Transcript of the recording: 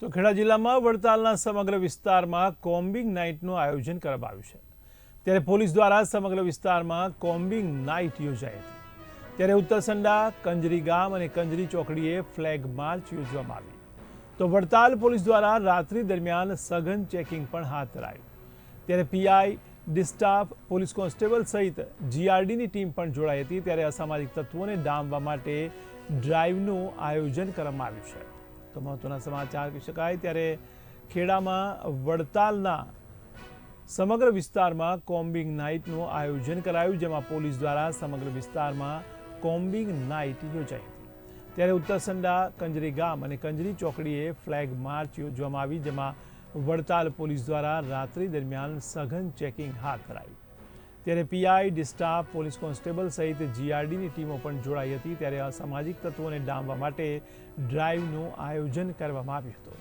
તો ખેડા જિલ્લામાં વડતાલના સમગ્ર વિસ્તારમાં કોમ્બિંગ નાઇટનું આયોજન કરવામાં આવ્યું છે। ત્યારે પોલીસ દ્વારા સમગ્ર વિસ્તારમાં કોમ્બિંગ નાઇટ યોજાઈ હતી। ત્યારે ઉત્તરસંડા, કંજરી ગામ અને કંજરી ચોકડીએ ફ્લેગ માર્ચ યોજવામાં આવી। તો વડતાલ પોલીસ દ્વારા રાત્રિ દરમિયાન સઘન ચેકિંગ પણ હાથ ધરાયું। ત્યારે પીઆઈ, ડિસ્ટાફ, પોલીસ કોન્સ્ટેબલ સહિત જીઆરડીની ટીમ પણ જોડાઈ હતી। ત્યારે અસામાજિક તત્વોને ડામવા માટે ડ્રાઈવનું આયોજન કરવામાં આવ્યું છે। તો મહત્વના સમાચાર કહી શકાય ત્યારે ખેડામાં વડતાલના સમગ્ર વિસ્તારમાં કોમ્બિંગ નાઇટનું આયોજન કરાયું, જેમાં પોલીસ દ્વારા સમગ્ર વિસ્તારમાં કોમ્બિંગ નાઇટ યોજાઈ હતી। ત્યારે ઉત્તરસંડા, કંજરી ગામ અને કંજરી ચોકડીએ ફ્લેગ માર્ચ યોજવામાં આવી, જેમાં વડતાલ પોલીસ દ્વારા રાત્રિ દરમિયાન સઘન ચેકિંગ હાથ ધરાયું। ત્યારે પીઆઈ, ડિસ્ટાફ, પોલીસ કોન્સ્ટેબલ સહિત જીઆરડીની ટીમો પણ જોડાઈ હતી। ત્યારે અસામાજિક તત્વોને ડામવા માટે ડ્રાઈવનું આયોજન કરવામાં આવ્યું હતું।